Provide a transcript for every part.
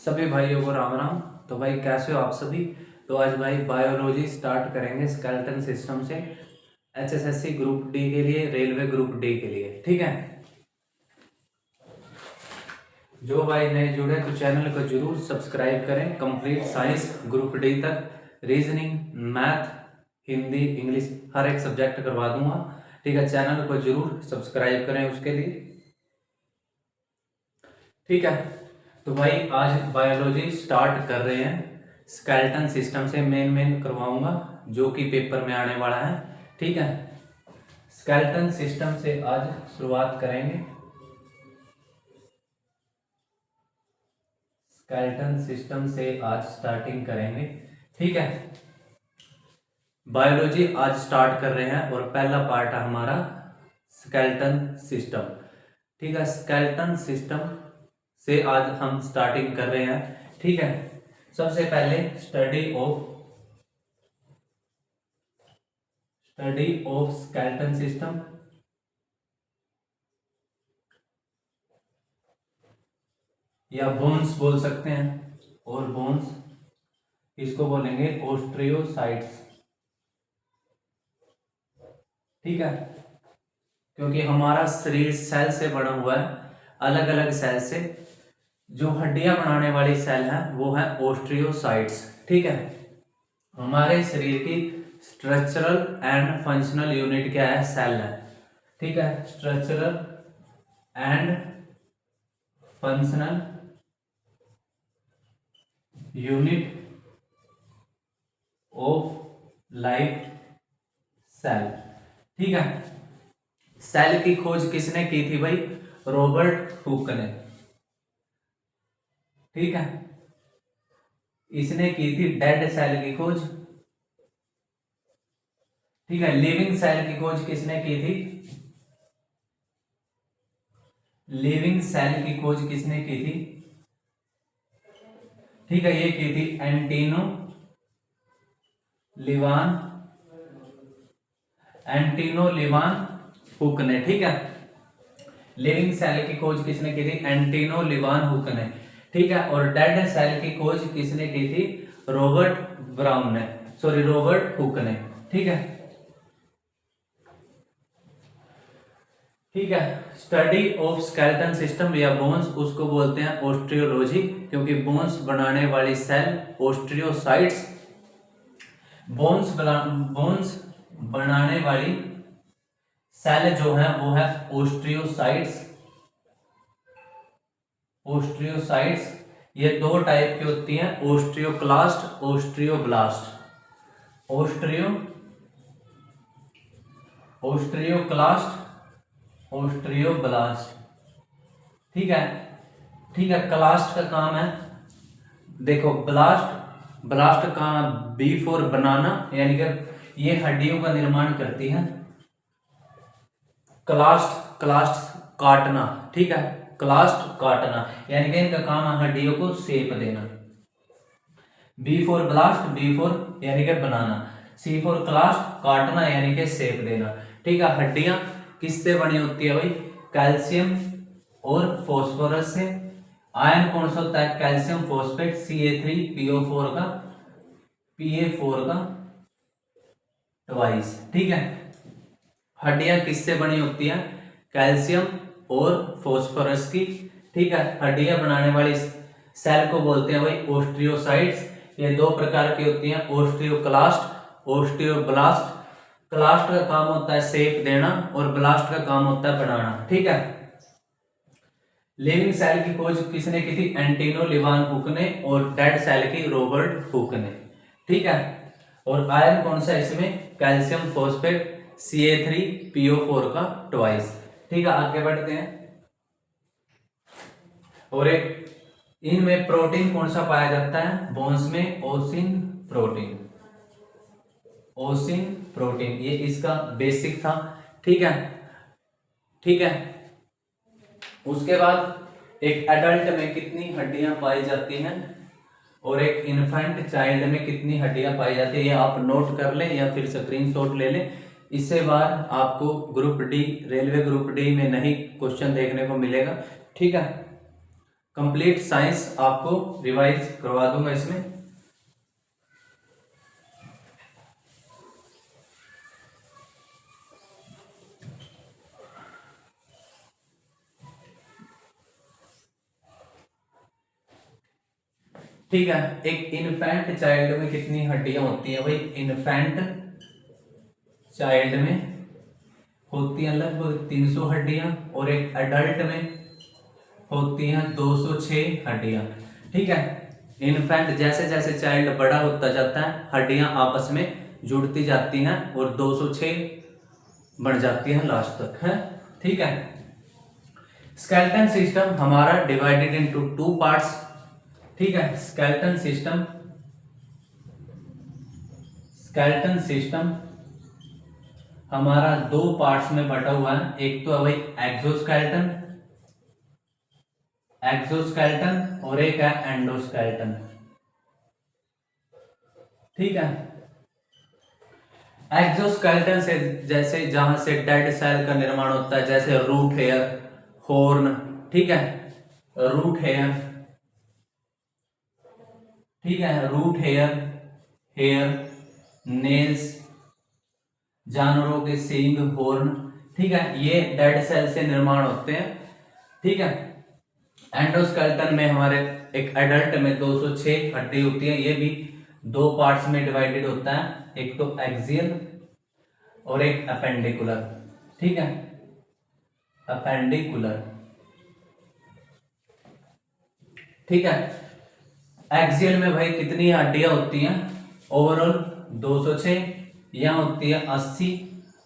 सभी भाइयों को राम राम। तो भाई कैसे हो आप सभी। तो आज भाई बायोलॉजी स्टार्ट करेंगे स्केलेटन सिस्टम से, एचएसएससी ग्रुप डी के लिए, रेलवे ग्रुप डी के लिए। ठीक है, जो भाई नए जुड़े तो चैनल को जरूर सब्सक्राइब करें। कंप्लीट साइंस ग्रुप डी तक रीजनिंग, मैथ, हिंदी, इंग्लिश हर एक सब्जेक्ट करवा दूंगा। ठीक है, चैनल को जरूर सब्सक्राइब करें उसके लिए। ठीक है, तो भाई आज बायोलॉजी स्टार्ट कर रहे हैं। स्केलेटन सिस्टम से मेन करवाऊंगा जो कि पेपर में आने वाला है। ठीक है, स्केलेटन सिस्टम से आज शुरुआत करेंगे। स्केलेटन सिस्टम से आज स्टार्टिंग करेंगे। ठीक है, बायोलॉजी आज स्टार्ट कर रहे हैं और पहला पार्ट है हमारा स्केलेटन सिस्टम। ठीक है, स्केलेटन सिस्टम से आज हम स्टार्टिंग कर रहे हैं। ठीक है, सबसे पहले स्टडी ऑफ स्केलेटन सिस्टम। या बोन्स बोल सकते हैं, और बोन्स इसको बोलेंगे ओस्ट्रियोसाइट्स। ठीक है, क्योंकि हमारा शरीर सेल से बना हुआ है, अलग अलग सेल से। जो हड्डियां बनाने वाली सेल है वो है ओस्ट्रियोसाइट्स। ठीक है, हमारे शरीर की स्ट्रक्चरल एंड फंक्शनल यूनिट क्या है? सेल है। ठीक है, structural and functional unit of life cell. ठीक है, सेल की खोज किसने की थी भाई? रॉबर्ट हुक ने। ठीक है, इसने की थी डेड सेल की खोज। ठीक है, लिविंग सेल की खोज किसने की थी? लिविंग सेल की खोज किसने की थी? ठीक है, ये की थी एंटिनो लिवान हुक ने। ठीक है, लिविंग सेल की खोज किसने की थी? एंटिनो लिवान हुक ने। ठीक है, और डेड सेल की खोज किसने की थी? रॉबर्ट हुक ने। ठीक है, ठीक है, स्टडी ऑफ स्केलेटन सिस्टम या बोन्स, उसको बोलते हैं ओस्टियोलॉजी, क्योंकि बोन्स बनाने वाली सेल ओस्टियोसाइट्स, बोन्स बनाने वाली सेल जो है वो है ओस्ट्रियोसाइट्स। ये दो टाइप की होती हैं, ओस्ट्रियोक्लास्ट, ओस्ट्रियोब्लास्ट। ओस्ट्रियोक्लास्ट, ओस्ट्रियोब्लास्ट। ठीक है, ठीक है, क्लास्ट का काम है, देखो ब्लास्ट का बी फॉर बनाना, यानी कि ये हड्डियों का निर्माण करती है। क्लास्ट काटना। ठीक है, क्लास्ट काटना, यानी कि इनका काम है हड्डियों को शेप देना। B for blast, B for यानी कि बनाना, सी फॉर क्लास्ट काटना यानी कि शेप देना। ठीक है, हड्डियां किससे बनी होती है भाई? कैल्शियम और फॉस्फोरस से। आयरन कौन सा होता है? कैल्शियम फॉस्फेट, CA3PO4 का ट्वाइस। ठीक है, हड्डियां किससे बनी होती है? कैल्शियम और फॉस्फोरस की। ठीक है, हड्डियां बनाने वाली सेल को बोलते हैं भाई ओस्ट्रियोसाइट्स। ये दो प्रकार की होती हैं, ओस्ट्रियोक्लास्ट, ओस्ट्रियोब्लास्ट। क्लास्ट का काम होता है शेप देना और ब्लास्ट का काम होता है बनाना। ठीक है, लिविंग सेल की खोज किसने की थी? एंटिनो लिवान हुक ने, और डेड सेल की रॉबर्ट हुक ने। ठीक है, और आयरन कौन सा इसमें? कैल्शियम फॉस्फेट, CA3PO4 का ट्वाइस। ठीक है, आगे बढ़ते हैं। और एक इनमें प्रोटीन कौन सा पाया जाता है? बोन्स में ओसिन प्रोटीन, ये इसका बेसिक था। ठीक है, ठीक है, उसके बाद एक एडल्ट में कितनी हड्डियां पाई जाती हैं और एक इन्फेंट चाइल्ड में कितनी हड्डियां पाई जाती है, ये आप नोट कर लें या फिर स्क्रीनशॉट ले लें। इससे बार आपको group D, railway group D में नहीं क्वेश्चन देखने को मिलेगा। ठीक है, कंप्लीट साइंस आपको रिवाइज करवा दूंगा इसमें। ठीक है, एक इन्फेंट चाइल्ड में कितनी हड्डियां होती हैं भाई? इन्फेंट चाइल्ड में होती हैं लगभग 300 हड्डियां और एक अडल्ट में होती हैं 206 हड्डियां। ठीक है, इन्फेंट जैसे जैसे चाइल्ड बड़ा होता जाता है हड्डियां आपस में जुड़ती जाती हैं और 206 बन जाती हैं लास्ट तक है। ठीक है, स्केलेटन सिस्टम हमारा डिवाइडेड इनटू 2 पार्ट्स। ठीक है, स्केलेटन सिस्टम हमारा 2 पार्ट्स में बटा हुआ है। एक तो है भाई एक्सोस्केलेटन और एक है एंडोस्केलेटन। ठीक है, एक्सोस्केलेटन से जैसे जहां से डेड सेल का निर्माण होता है, जैसे रूट हेयर, हॉर्न, ठीक है, रूट हेयर, ठीक है, रूट हेयर, नेल्स, जानवरों के सींग, हॉर्न, ठीक है, ये डेड सेल से निर्माण होते हैं। ठीक है, एंडोस्केलेटन में हमारे एक एडल्ट में 206 हड्डी होती है। ये भी 2 पार्ट्स में डिवाइडेड होता है, एक तो एक्सियल और एक अपेंडिकुलर। ठीक है, अपेंडिकुलर। ठीक है, एक्सियल में भाई कितनी हड्डियां होती हैं? ओवरऑल 206, यहाँ होती है 80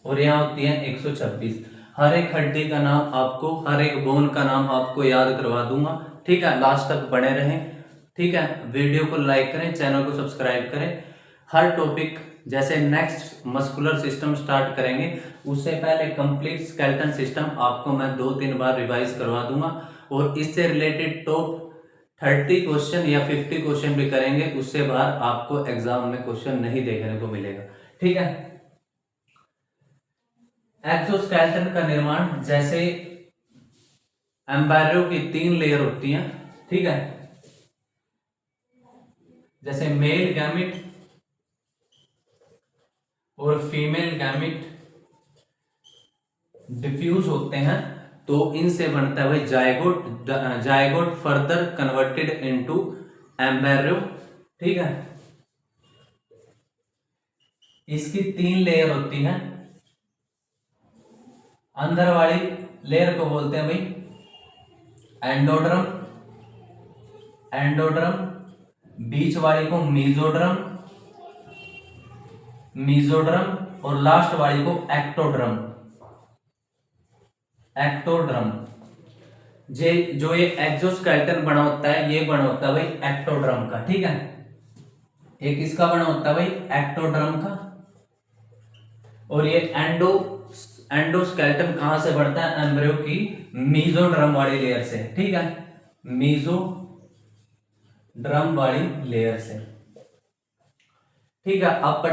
और यहाँ होती है 126। हर एक हड्डी का नाम आपको, हर एक बोन का नाम आपको याद करवा दूंगा। ठीक है, लास्ट तक बने रहें। ठीक है, वीडियो को लाइक करें, चैनल को सब्सक्राइब करें। हर टॉपिक जैसे नेक्स्ट मस्कुलर सिस्टम स्टार्ट करेंगे उससे पहले कंप्लीट स्केलेटन सिस्टम आपको मैं 2-3 बार रिवाइज करवा दूंगा और इससे रिलेटेड टॉप 30 क्वेश्चन या 50 क्वेश्चन भी करेंगे। उससे बाहर आपको एग्जाम में क्वेश्चन नहीं देखने को मिलेगा। ठीक है, एक्सोस्केलेटन का निर्माण जैसे एम्ब्रायो की 3 लेयर होती हैं। ठीक है, जैसे मेल गैमिट और फीमेल गैमिट डिफ्यूज होते हैं तो इनसे बनता है भाई zygote further converted into embryo. ठीक है, इसकी 3 लेयर होती हैं। अंदर वाली लेयर को बोलते हैं भाई एंडोड्रम, बीच वाली को मीजोड्रम और लास्ट वाली को एक्टोड्रम। जो ये एक्सोस्केलेटन बना होता है, ये बना होता है भाई एक्टोड्रम का। ठीक है, एक इसका बना होता है भाई एक्टोड्रम का, और ये एंडोस्केलेटन कहां से बढ़ता है? एम्ब्रियो की मीजोड्रम वाली लेयर से। ठीक है, मीजोड्रम वाली लेयर से। ठीक है, अब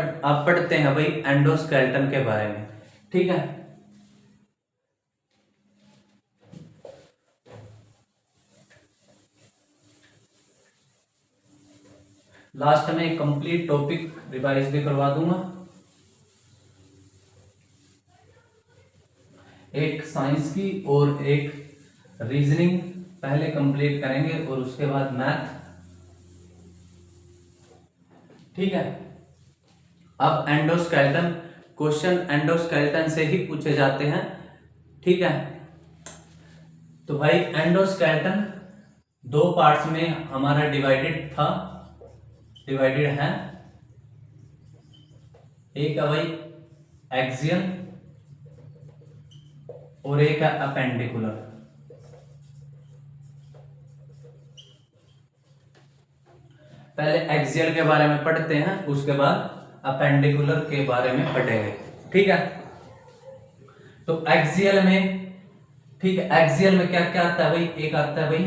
पढ़ते हैं भाई एंडोस्केलेटन के बारे में। ठीक है, लास्ट में कंप्लीट टॉपिक रिवाइज भी करवा दूंगा। एक साइंस की और एक रीजनिंग पहले कंप्लीट करेंगे और उसके बाद मैथ। ठीक है, अब एंडोस्केलेटन, क्वेश्चन एंडोस्केलेटन से ही पूछे जाते हैं। ठीक है, तो भाई एंडोस्केलेटन 2 पार्ट्स में हमारा डिवाइडेड है। एक है भाई एक्सियल और एक है अपेंडिकुलर। पहले एक्सियल के बारे में पढ़ते हैं, उसके बाद अपेंडिकुलर के बारे में पढ़ेंगे। ठीक है, तो एक्सियल में, ठीक है, एक्सियल में क्या क्या आता है भाई? एक आता है भाई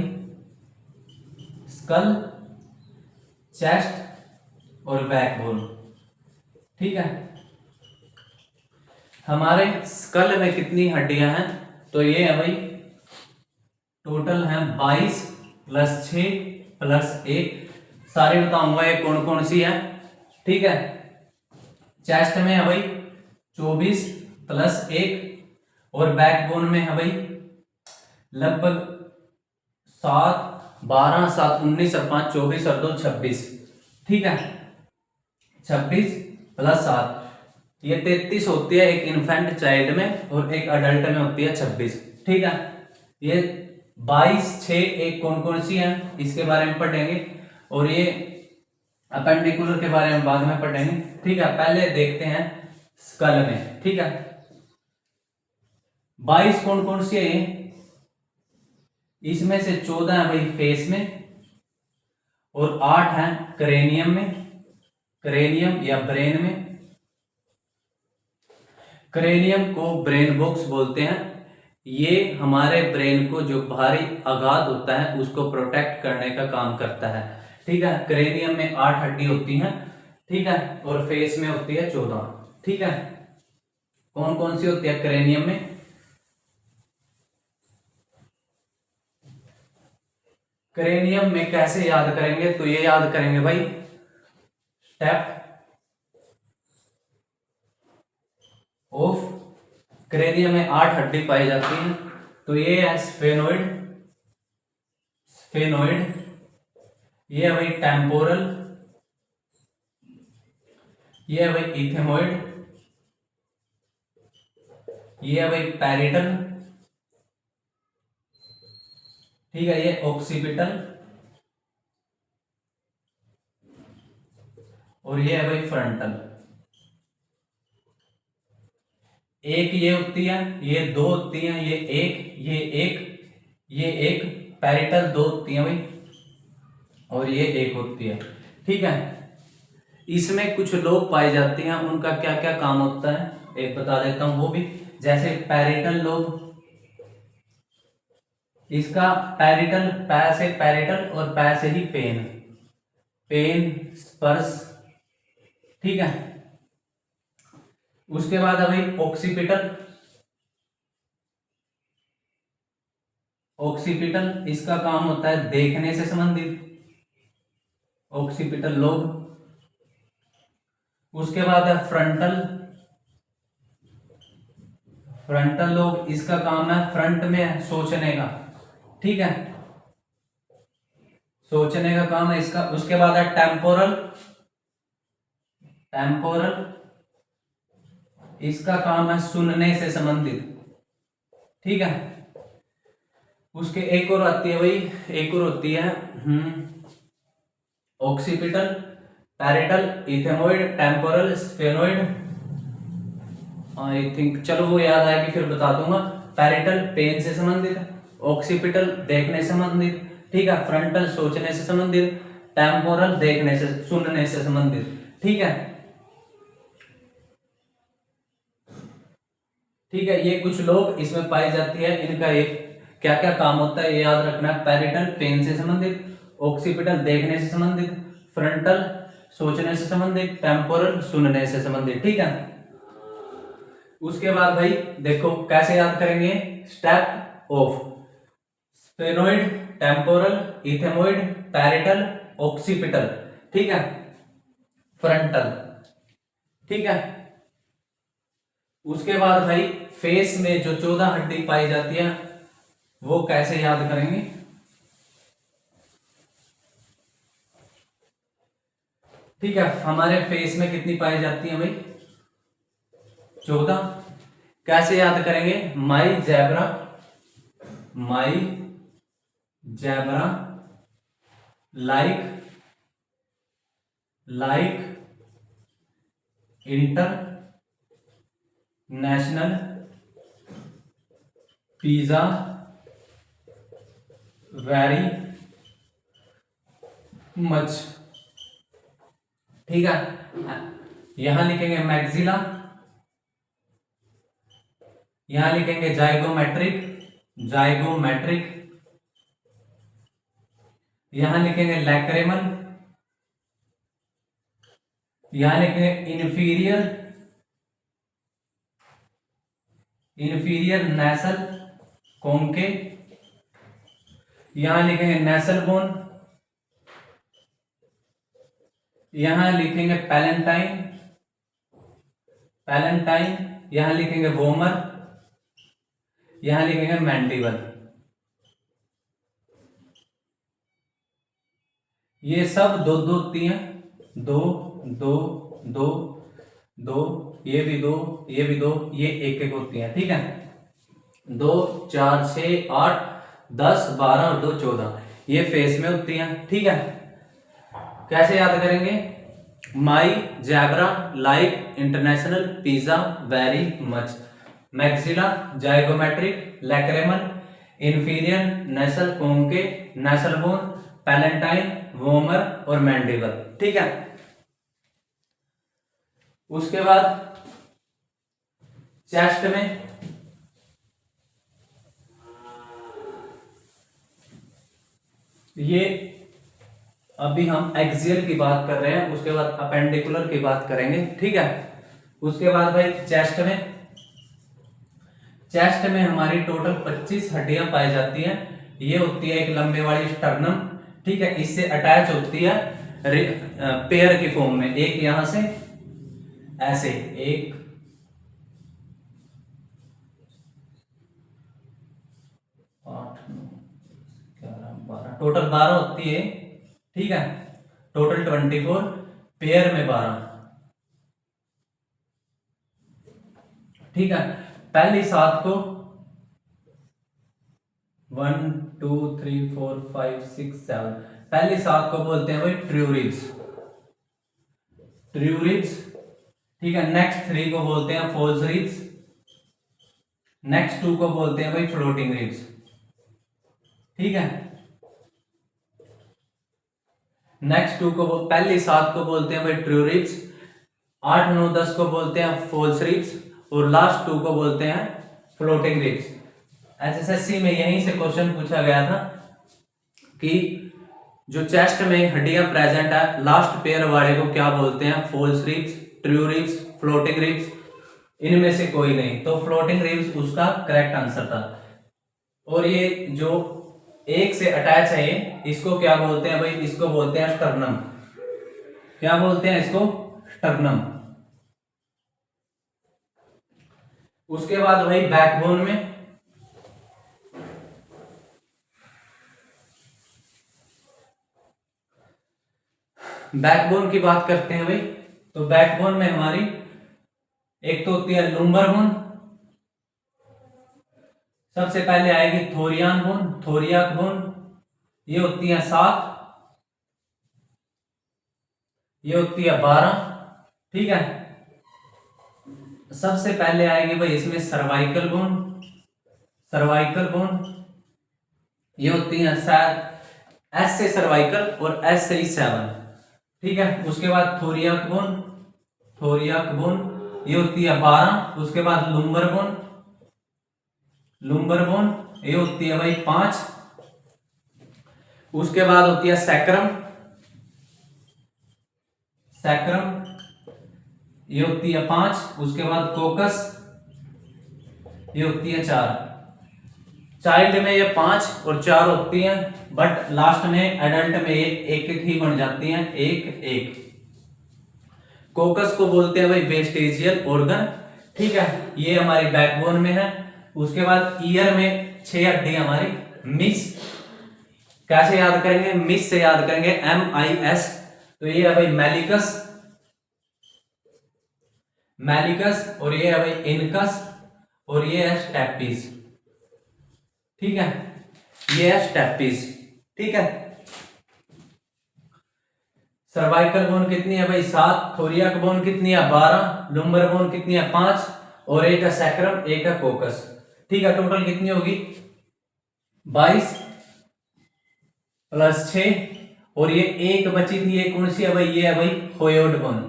स्कल, चेस्ट और बैकबोन। ठीक है, हमारे स्कल में कितनी हड्डियां हैं? तो ये है भाई टोटल है 22 +6 +1, सारी बताऊंगा ये कौन कौन सी है। ठीक है, चेस्ट में है भाई 24 +1, और बैकबोन में है भाई लगभग 7 12 7 19 और 5 24 और 2 26। ठीक है, 26 + 7 ये 33 होती है एक इन्फेंट चाइल्ड में, और एक अडल्ट में होती है 26। ठीक है, ये 22 6 एक कौन कौन सी है इसके बारे में पढ़ेंगे, और ये अपेंडिकुलर के बारे में बाद में पढ़ेंगे। ठीक है, पहले देखते हैं स्कल में। ठीक है, 22 कौन कौन सी है ये, इसमें से 14 है भाई फेस में, और 8 है क्रेनियम में, क्रेनियम या ब्रेन में। क्रेनियम को ब्रेन बॉक्स बोलते हैं, ये हमारे ब्रेन को जो भारी आघात होता है उसको प्रोटेक्ट करने का काम करता है। ठीक है, क्रेनियम में 8 हड्डी होती हैं। ठीक है, और फेस में होती है 14। ठीक है, कौन कौन सी होती है क्रेनियम में, क्रेनियम में कैसे याद करेंगे, तो ये याद करेंगे भाई स्टेप ऑफ, क्रेनियम में 8 हड्डी पाई जाती हैं, तो ये है स्फेनोइड, स्फेनोइड, ये है भाई टेम्पोरल, ये है भाई इथेमोइड, ये है भाई पैरिटल, ठीक है, ये ऑक्सीपिटल, और ये है भाई फ्रंटल। एक ये होती है, ये 2 होती हैं, ये एक पैरिटल 2 होती हैं भाई, और ये 1 होती है। ठीक है, इसमें कुछ लोग पाए जाते हैं, उनका क्या क्या काम होता है एक बता देता हूं वो भी। जैसे पैरिटल लोब, इसका पैरिटल पै से पैरिटल और पै से ही पेन, पेन स्पर्श। ठीक है, उसके बाद है भाई ऑक्सीपिटल, ऑक्सीपिटल इसका काम होता है देखने से संबंधित, ऑक्सीपिटल लोब। उसके बाद है फ्रंटल, फ्रंटल लोब इसका काम है फ्रंट में सोचने का। ठीक है, सोचने का काम है इसका। उसके बाद है टेम्पोरल, टेम्पोरल इसका काम है सुनने से संबंधित। ठीक है, उसके एक और आती है भाई, एक और होती है occipital, parietal, ethmoid, temporal, sphenoid. I think चलो वो याद आएगी फिर बता दूंगा। पैरिटल पेन से संबंधित, ऑक्सीपिटल देखने से संबंधित, ठीक है, फ्रंटल सोचने से संबंधित, टेम्पोरल देखने से सुनने से संबंधित। ठीक है, ठीक है, ये कुछ लोग इसमें पाई जाती है, इनका एक क्या क्या काम होता है ये याद रखना है। पैरिटल पेन से संबंधित, ऑक्सीपिटल देखने से संबंधित, फ्रंटल सोचने से संबंधित, टेम्पोरल सुनने से संबंधित। ठीक है, उसके बाद भाई देखो कैसे याद करेंगे, step off, sphenoid, temporal, ethmoid, parietal, occipital, ठीक है, फ्रंटल। ठीक है, उसके बाद भाई फेस में जो 14 हड्डी पाई जाती है वो कैसे याद करेंगे। ठीक है, हमारे फेस में कितनी पाई जाती है भाई 14। कैसे याद करेंगे, my zebra, my zebra like, like international pizza very much. ठीक है, यहां लिखेंगे मैक्सिला, यहां लिखेंगे जाइगोमेट्रिक, जाइगोमेट्रिक, यहां लिखेंगे लैक्रेमल, यहां लिखेंगे इन्फीरियर, इन्फीरियर नेसल कॉन्के, यहां लिखेंगे नेसल बोन, यहां लिखेंगे पैलेंटाइन, पैलेंटाइन, यहां लिखेंगे वोमर, यहां लिखेंगे मैंडिबल। ये सब दो दो होती हैं, दो दो दो दो, ये भी दो, ये भी दो, ये एक एक होती हैं, ठीक है। 2 4 6 8 10 12 और 2 14, ये फेस में होती हैं, ठीक है। कैसे याद करेंगे? My zebra like international pizza very much, maxilla zygomatic lacrimal inferior nasal concha nasal bone palatine vomer और मैंडिबल, ठीक है। उसके बाद चेस्ट में ये अभी हम एक्सियल की बात कर रहे हैं, उसके बाद अपेंडिकुलर की बात करेंगे, ठीक है। उसके बाद भाई चेस्ट में हमारी टोटल 25 हड्डियां पाई जाती हैं। ये होती है एक लंबे वाली स्टर्नम, ठीक है, इससे अटैच होती है पेयर की फॉर्म में, एक यहां से ऐसे, एक 8 9 11 12, टोटल 12 होती है, ठीक है। टोटल 24, पेयर में 12, ठीक है। पहली 7 को 1 2 3 4 5 6 7, पहली 7 को बोलते हैं भाई ट्रू रिब्स, ट्रू रिब्स, ठीक है। नेक्स्ट 3 को बोलते हैं फॉल्स रिब्स, नेक्स्ट 2 को बोलते हैं भाई फ्लोटिंग रिब्स, ठीक है। नेक्स्ट 2 को पहली 7 को बोलते हैं भाई ट्रू रिब्स, 8 9 10 को बोलते हैं फॉल्स रिब्स और लास्ट 2 को बोलते हैं फ्लोटिंग रिब्स। एसएससी में यहीं से क्वेश्चन पूछा गया था कि जो चेस्ट में हड्डियां प्रेजेंट है, लास्ट पेयर वाले को क्या बोलते हैं? False ribs, true ribs, floating ribs, इनमें से कोई नहीं, तो फ्लोटिंग रिब्स उसका करेक्ट आंसर था। और ये जो एक से अटैच है, ये इसको क्या बोलते हैं भाई? इसको बोलते हैं स्टर्नम। क्या बोलते हैं इसको? स्टर्नम। उसके बाद भाई बैकबोन में बैकबोन की बात करते हैं भाई, तो बैकबोन में हमारी एक तो होती है लुम्बर बोन, सबसे पहले आएगी थोरियान बोन, थोरियाक बोन, ये होती है 7, ये होती है 12, ठीक है। सबसे पहले आएगी भाई इसमें सर्वाइकल बोन, सर्वाइकल बोन, ये होती है एस से सर्वाइकल और एस से 7, ठीक है। उसके बाद थोरियाक बोन, थोरियाक बोन, ये होती है 12। उसके बाद लुम्बर बोन, लुम्बर बोन, ये होती है भाई 5। उसके बाद होती है सैक्रम, सैक्रम, ये होती है 5। उसके बाद कोकस, ये होती है 4। चाइल्ड में ये 5 और 4 होती हैं, बट लास्ट में एडल्ट में ये एक एक ही बन जाती हैं, एक एक। कोकस को बोलते हैं भाई वेस्टेजियल ऑर्गन, ठीक है, ये हमारी बैकबोन में है। उसके बाद ईयर में 6 हड्डी हमारी मिस, कैसे याद करेंगे? मिस से याद करेंगे, MIS, तो ये है भाई मेलिकस, मेलिकस, और ये है भाई इनकस, और ये है स्टेपिस, ठीक है, ये है स्टेपिस, ठीक है। सर्वाइकल बोन कितनी है भाई? 7। थोरियाक बोन कितनी है? 12। लुम्बर बोन कितनी है? 5। और एक है सैक्रम, एक है कोकस, ठीक है। टोटल कितनी होगी? 22 प्लस 6, और ये एक बची थी, ये कौन सी है भाई? ये है भाई होयोड बोन,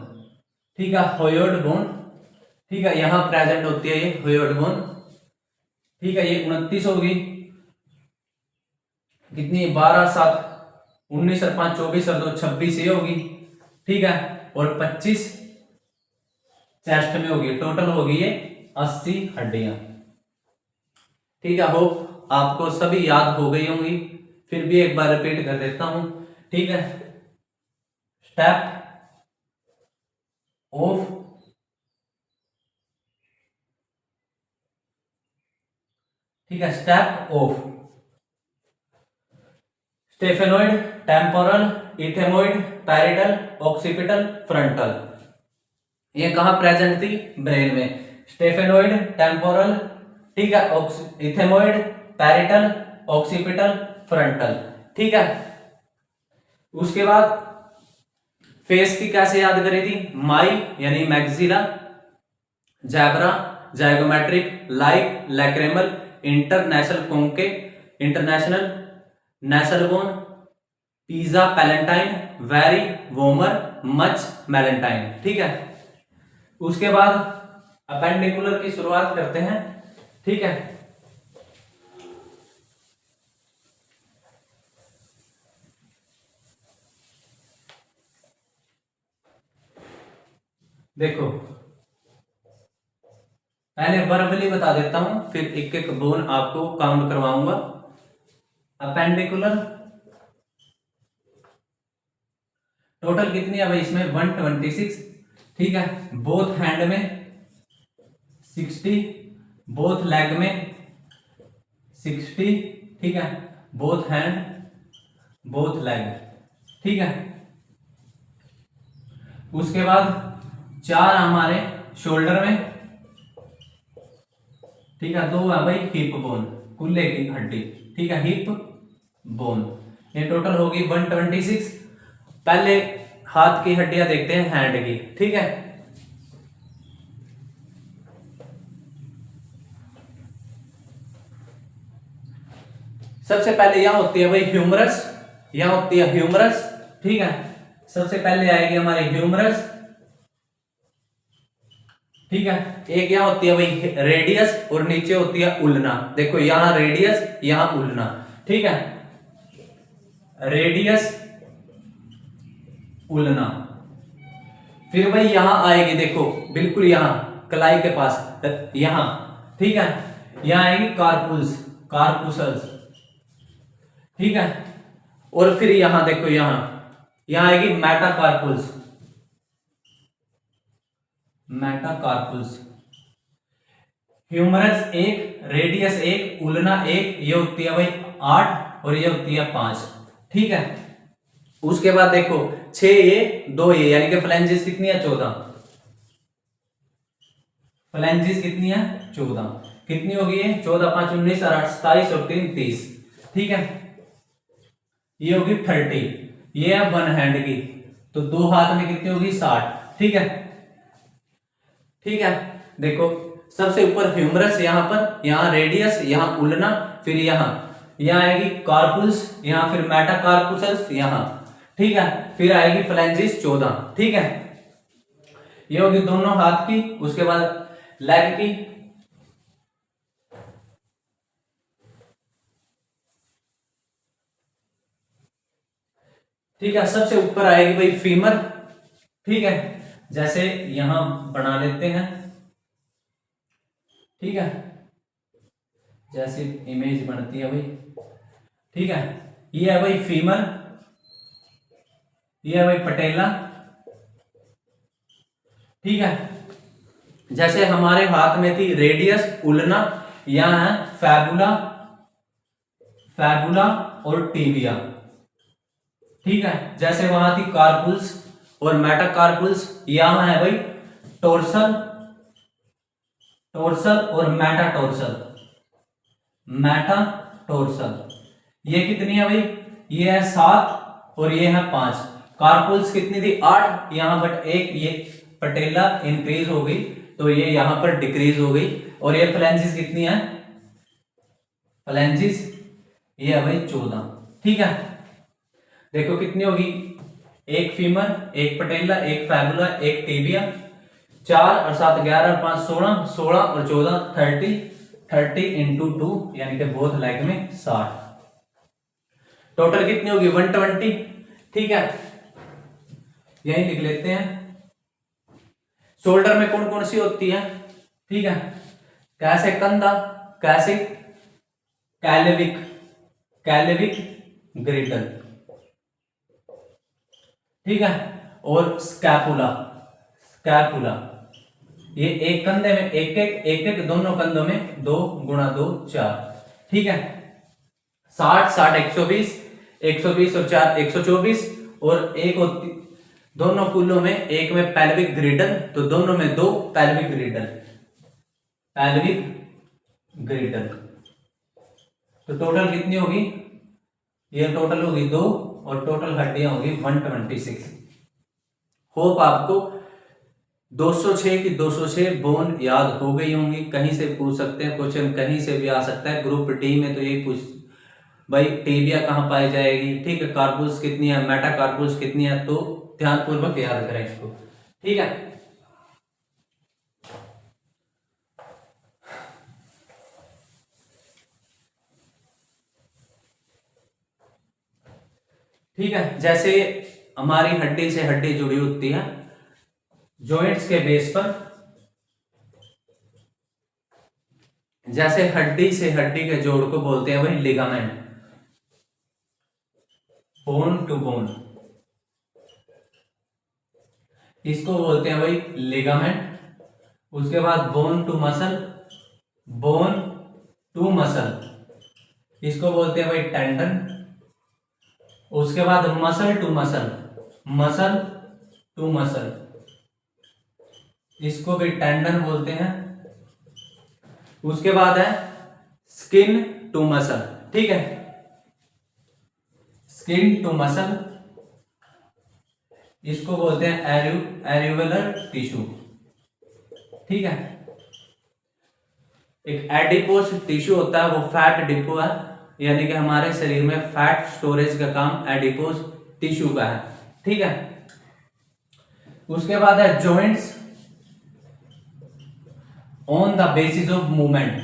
ठीक है, होयोड बोन, ठीक है, यहां प्रेजेंट होती है ये होयोड बोन, ठीक है। ये 29 होगी, कितनी? 12 7 19 और 5 24 और 2 26, ये होगी, ठीक है। और 25 चेस्ट में होगी, टोटल होगी ये 80 हड्डियां, ठीक है। होप आपको सभी याद हो गई होंगी। फिर भी एक बार रिपीट कर देता हूं, ठीक है। स्टेप ऑफ, ठीक है, step off sphenoid, temporal, ethmoid, parietal, occipital, frontal. ये कहाँ प्रेजेंट थी? ब्रेन में। स्टेफेनॉइड, टेम्पोरल, ठीक है, इथेमोइड, पैरिटल, ऑक्सीपिटल, फ्रंटल, ठीक है। उसके बाद फेस की कैसे याद करी थी? माई यानी maxilla, zebra, zygomatic, like, lacrimal, international concha, international, national bone, pizza, palatine, very, vomer, much, मैलेंटाइन, ठीक है। उसके बाद अपेंडिकुलर की शुरुआत करते हैं, ठीक है। देखो पहले वर्बली बता देता हूं, फिर एक एक बोन आपको काउंट करवाऊंगा। अपेंडिकुलर टोटल कितनी है भाई इसमें? 126, ठीक है। बोथ हैंड में 60, बोथ लेग में 60, ठीक है। बोथ हैंड, बोथ लेग, ठीक है। उसके बाद 4 हमारे शोल्डर में, ठीक है। 2 है भाई हिप बोन, कुल्ले की हड्डी, ठीक है, हिप बोन। ये टोटल होगी 126। पहले हाथ की हड्डियां देखते हैं, हैंड की, ठीक है। सबसे पहले यहां होती है भाई ह्यूमरस, यहां होती है ह्यूमरस, ठीक है। सबसे पहले आएगी हमारी ह्यूमरस, ठीक है। एक यहां होती है भाई रेडियस और नीचे होती है उल्ना। देखो यहां रेडियस, यहां उल्ना, ठीक है। रेडियस, उल्ना। फिर भाई यहां आएगी, देखो बिल्कुल यहां कलाई के पास, यहां, ठीक है। यहां आएगी कार्पुल्स, कार्पुसल्स, ठीक है। और फिर यहां देखो, यहां आएगी मेटाकार्पुल्स, मेटाकार्पुल्स। ह्यूमरस एक, रेडियस एक, उल्ना एक, ये होती है भाई 8 और ये होती है 5, ठीक है। उसके बाद देखो 6 ये 2 ये, यानी कि फ्लैंजेस कितनी है? 14। फ्लैंजेस कितनी है? 14। कितनी होगी ये? 14 5 19 और 8 27 और 3 30, ठीक है। ये होगी 30। ये है वन हैंड की, तो 2 हाथ में कितनी होगी? 60, ठीक है, ठीक है। देखो सबसे ऊपर ह्यूमरस, यहां पर, यहां रेडियस, यहां उल्ना, फिर यहां आएगी कार्पुल्स, यहां फिर मेटाकार्पुसल्स, यहां, ठीक है। फिर आएगी फ्लैंजिस 14, ठीक है। ये होगी दोनों हाथ की। उसके बाद लेग की, ठीक है। सबसे ऊपर आएगी भाई फीमर, ठीक है। जैसे यहां बना लेते हैं, ठीक है, जैसे इमेज बनती है भाई, ठीक है। ये है भाई फीमर, ये है भाई पटेला, ठीक है। जैसे हमारे हाथ में थी रेडियस, उल्ना, यहां है फैबुला, फैबुला और टीबिया, ठीक है। जैसे वहां थी कार्पुल्स और मेटाकार्पुल्स, यहां है भाई टोर्सल, टोर्सल और मेटाटोर्सल, मेटाटोर्सल। ये कितनी है भाई? ये है 7 और ये है 5। कार्पुल्स कितनी थी? 8, यहां बट एक ये पटेला इंक्रीज हो गई, तो ये यहां पर डिक्रीज हो गई। और ये फ्लैंजिस कितनी है? फ्लैंजिस ये है भाई 14, ठीक है। देखो कितनी होगी? एक फीमर, एक पटेला, एक फैबुला, एक टीबिया, 4 और 7 11 और 5 16, 16 और 14 30, 30 इंटू 2 यानी कि बोथ लेग में 60। टोटल कितनी होगी? 120, ठीक है। यही लिख लेते हैं। शोल्डर में कौन कौन सी होती है? ठीक है, कैसे कंधा, कैसे कैलेविक, कैलेविक, ग्रिडल, ठीक है। और स्कैपुला, स्कैपुला ये एक कंधे में एक एक दोनों कंधों में 2 गुणा 2 4, ठीक है। 60 60 120, 120 और 4 124, और एक होती दोनों कूलों में, एक में पेल्विक ग्रिडल तो दोनों में 2 पेल्विक ग्रिडल, पेल्विक ग्रिडल। तो टोटल कितनी होगी, ये टोटल होगी 2 और टोटल हड्डियां होगी 126। होप आपको 206 की 206 बोन याद हो गई होंगी। कहीं से पूछ सकते हैं क्वेश्चन, कहीं से भी आ सकता है। ग्रुप डी में तो यही पूछ भाई टीबिया कहाँ पाई जाएगी, ठीक है, कार्पल्स कितनी है, मेटाकार्पल्स कितनी है, तो ध्यानपूर्वक याद करें इसको, ठीक है। ठीक है, जैसे हमारी हड्डी से हड्डी जुड़ी होती है जॉइंट्स के बेस पर, जैसे हड्डी से हड्डी के जोड़ को बोलते हैं भाई लिगामेंट, बोन टू बोन, इसको बोलते हैं भाई लिगामेंट। उसके बाद bone to muscle, bone to muscle, इसको बोलते हैं भाई टेंडन। उसके बाद muscle to muscle, muscle to muscle, इसको भी टेंडन बोलते हैं। उसके बाद है स्किन टू मसल, ठीक है, स्किन टू मसल, इसको बोलते हैं एरिवुलर टिश्यू, ठीक है। एक एडिपोज टिश्यू होता है, वो फैट डिपो है, यानी कि हमारे शरीर में फैट स्टोरेज का काम एडिपोज टिश्यू का है, ठीक है। उसके बाद है joints on the basis of movement,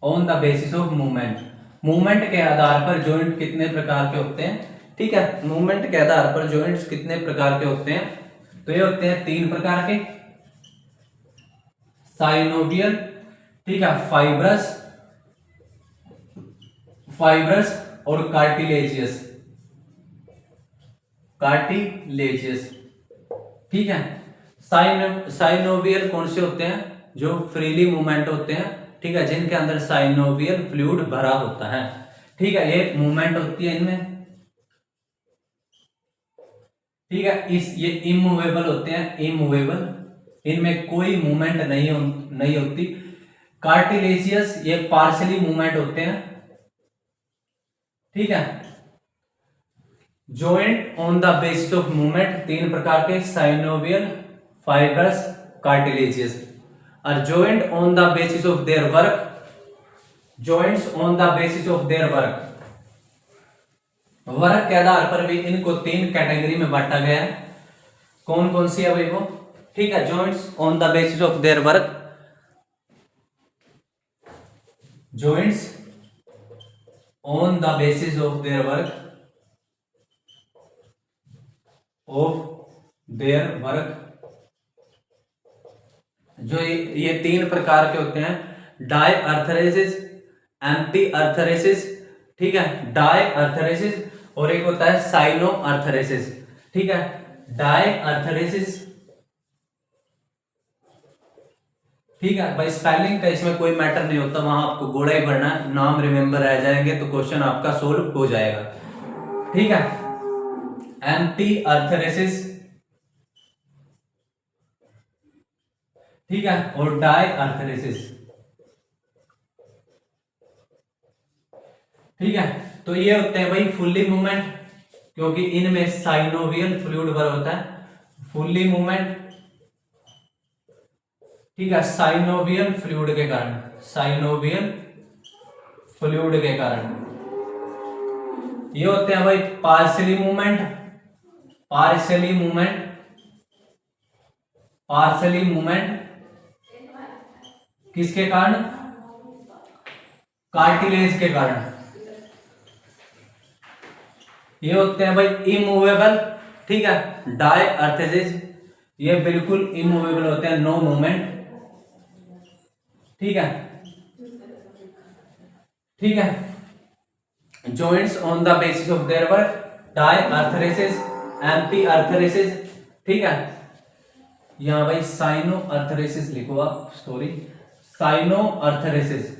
on the basis of movement, movement के आधार पर जॉइंट कितने प्रकार के होते हैं, ठीक है। मूवमेंट के आधार पर जॉइंट्स कितने प्रकार के होते हैं, तो ये होते हैं 3 प्रकार के, साइनोवियल, ठीक है, फाइब्रस, फाइब्रस और कार्टिलेजियस, कार्टिलेजियस, ठीक है। साइनोवियल कौन से होते हैं, जो फ्रीली मूवमेंट होते हैं, ठीक है, जिनके अंदर साइनोवियल फ्लूइड भरा होता है, ठीक है, ये मूवमेंट होती है इनमें, ठीक है। ये इमूवेबल होते हैं, इमूवेबल, इनमें कोई मूवमेंट नहीं होती। कार्टिलेजियस ये पार्शियली मूवमेंट होते हैं, ठीक है। Joint on the basis of movement 3 प्रकार के, साइनोवियल, फाइब्रस, कार्टिलेजियस। और joint on the basis of their work, joints on the basis of their work, work के आधार पर भी इनको 3 कैटेगरी में बांटा गया है। कौन कौन सी है भाई वो, ठीक है। Joints on the basis of their work, joints on the basis of their work, जो ये 3 प्रकार के होते हैं, डाई अर्थरेसिस, एम्प्टी अर्थरेसिस, ठीक है, डाई अर्थरेसिस, और एक होता है साइनो अर्थरेसिस, ठीक है। डाई अर्थरेसिस, ठीक है भाई, स्पेलिंग का इसमें कोई मैटर नहीं होता, वहां आपको गोड़ा ही भरना, नाम रिमेंबर रह जाएंगे तो क्वेश्चन आपका सोल्व हो जाएगा, ठीक है। एम्प्टी अर्थरेसिस, ठीक है, और डाई अर्थरेसिस, ठीक है। तो ये होते हैं भाई फुल्ली मूवमेंट, क्योंकि इनमें साइनोवियल फ्लूइड भरा होता है, फुल्ली मूवमेंट, ठीक है, साइनोवियल फ्लूइड के कारण, साइनोवियल फ्लूइड के कारण। ये होते हैं भाई partially movement, partially movement, partially movement किसके कारण, कार्टिलेज के कारण। ये होते हैं भाई इमूवेबल, ठीक है, डाई अर्थरेसिस, ये बिल्कुल इमूवेबल होते हैं, नो मूवमेंट, ठीक है, ठीक है। joints on the basis of their work, diarthritis, amphiarthrosis, ठीक है। यहाँ भाई साइनो अर्थरेसिस लिखो आप, सॉरी साइनो अर्थरेसिस।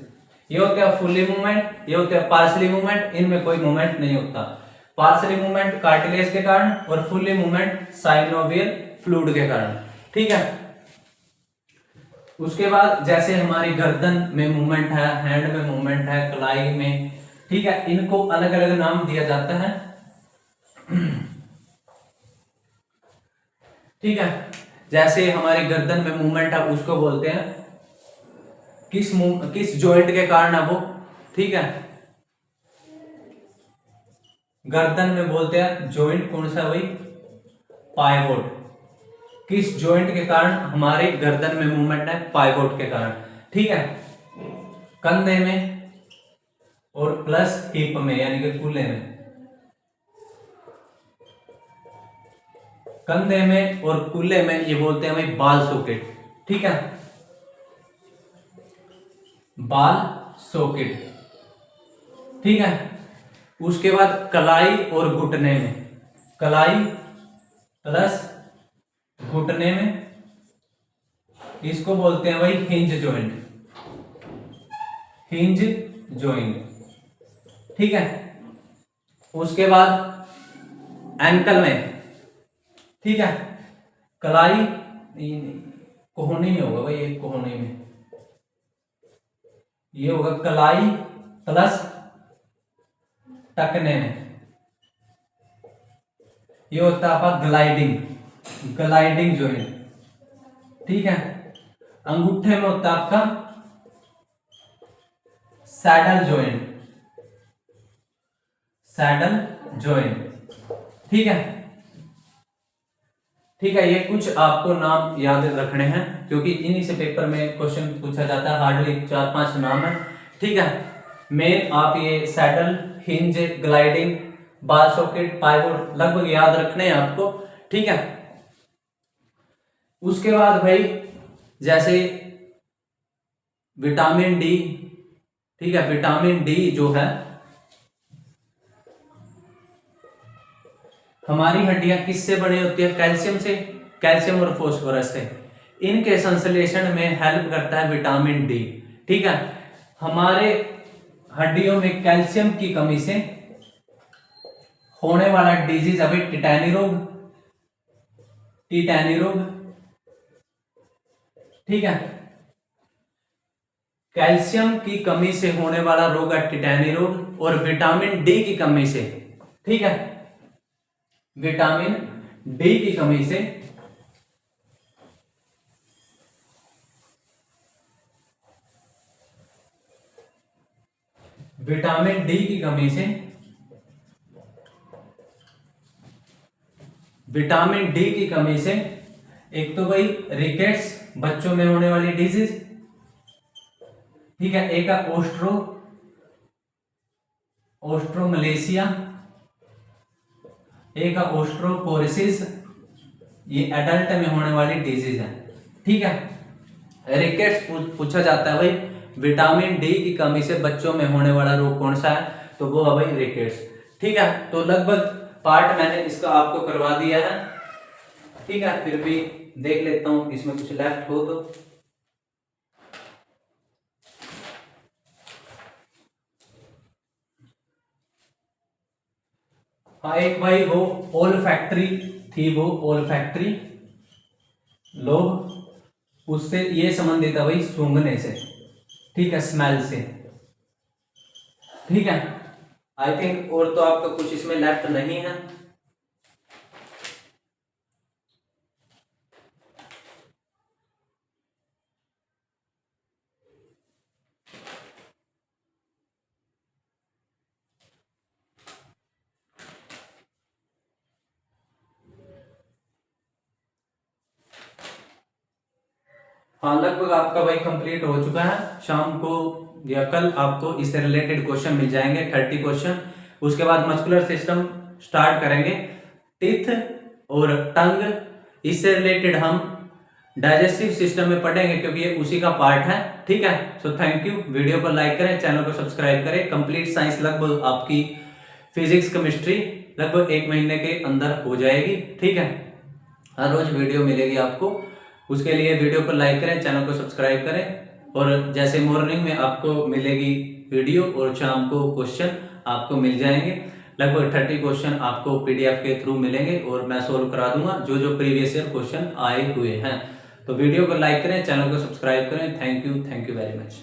ये होता है फुल्ली मूवमेंट, ये होता है पार्शली मूवमेंट, इनमें कोई मूवमेंट नहीं होता। पार्शली मूवमेंट कार्टिलेज के कारण और फुल्ली मूवमेंट साइनोवियल फ्लूइड के कारण, ठीक है। उसके बाद जैसे हमारी गर्दन में मूवमेंट है, हैंड में मूवमेंट है, कलाई में, ठीक है, इनको अलग अलग नाम दिया जाता है, ठीक है। जैसे हमारी गर्दन में मूवमेंट है उसको बोलते हैं किस जॉइंट के कारण है वो, ठीक है। गर्दन में बोलते हैं जॉइंट कौन सा भाई, पाइवोट। किस जॉइंट के कारण हमारी गर्दन में मूवमेंट है, पाइवोट के कारण, ठीक है। कंधे में और प्लस हिप में यानी कि कूल्हे में, कंधे में और कूल्हे में ये बोलते हैं भाई बाल सॉकेट, ठीक है, बाल सॉकेट, ठीक है। उसके बाद कलाई और घुटने में, कलाई प्लस घुटने में, इसको बोलते हैं भाई हिंज जॉइंट, हिंज जॉइंट, ठीक है। उसके बाद एंकल में, ठीक है, कलाई कोहनी में होगा भाई, ये कोहनी में, ये होगा कलाई प्लस टकने में, ये होता है आपका ग्लाइडिंग, ग्लाइडिंग जॉइंट, ठीक है। अंगूठे में होता है आपका सैडल जॉइंट, सैडल जॉइंट, ठीक है, ठीक है। ये कुछ आपको नाम याद रखने हैं क्योंकि इन्हीं से पेपर में क्वेश्चन पूछा जाता है, हार्डली 4-5 नाम है, ठीक है। मेन आप ये सैडल, हिंज, ग्लाइडिंग, बाल सॉकेट, पाइवोट लगभग याद रखने हैं आपको, ठीक है। उसके बाद भाई जैसे विटामिन डी, ठीक है, विटामिन डी जो है, हमारी हड्डियां किससे बनी होती है, कैल्शियम से, कैल्शियम और फास्फोरस से। इनके संश्लेषण में हेल्प करता है विटामिन डी, ठीक है। हमारे हड्डियों में कैल्शियम की कमी से होने वाला डिजीज अभी टिटैनी रोग, टिटैनी रोग, ठीक है। कैल्शियम की कमी से होने वाला रोग है टिटैनी रोग, और विटामिन डी की कमी से, ठीक है, विटामिन डी की कमी से विटामिन डी की कमी से विटामिन डी की कमी से एक तो भाई रिकेट्स, बच्चों में होने वाली डिजीज, ठीक है, एक है ओस्ट्रोमलेशिया, एक है ओस्ट्रोपोरोसिस, ये एडल्ट में होने वाली डिजीज है, ठीक है। रिकेट्स पूछा जाता है भाई विटामिन डी की कमी से बच्चों में होने वाला रोग कौन सा है, तो वो है भाई रिकेट्स, ठीक है। तो लगभग पार्ट मैंने इसका आपको करवा दिया है, ठीक है। फिर भी देख लेता हूं इसमें कुछ लेफ्ट हो तो। हाँ, एक भाई वो ओल फैक्ट्री थी, वो ओल फैक्ट्री लोग, उससे ये संबंधित है भाई सूंघने से, ठीक है, स्मेल से, ठीक है। आई थिंक और तो आपका कुछ इसमें लेफ्ट नहीं है। हाँ, लगभग आपका भाई कंप्लीट हो चुका है। शाम को या कल आपको इससे रिलेटेड क्वेश्चन मिल जाएंगे, 30 क्वेश्चन। उसके बाद मस्कुलर सिस्टम स्टार्ट करेंगे, टीथ और टंग, इससे रिलेटेड हम डाइजेस्टिव सिस्टम में पढ़ेंगे क्योंकि ये उसी का पार्ट है, ठीक है। सो थैंक यू, वीडियो को लाइक करें, चैनल को सब्सक्राइब करें। कंप्लीट साइंस लगभग आपकी फिजिक्स केमिस्ट्री लगभग 1 महीने के अंदर हो जाएगी, ठीक है। हर रोज वीडियो मिलेगी आपको, उसके लिए वीडियो को लाइक करें, चैनल को सब्सक्राइब करें। और जैसे मॉर्निंग में आपको मिलेगी वीडियो और शाम को क्वेश्चन आपको मिल जाएंगे। लगभग 30 क्वेश्चन आपको PDF के थ्रू मिलेंगे और मैं सोल्व करा दूंगा जो जो प्रीवियस ईयर क्वेश्चन आए हुए हैं। तो वीडियो को लाइक करें, चैनल को सब्सक्राइब करें। Thank you very much.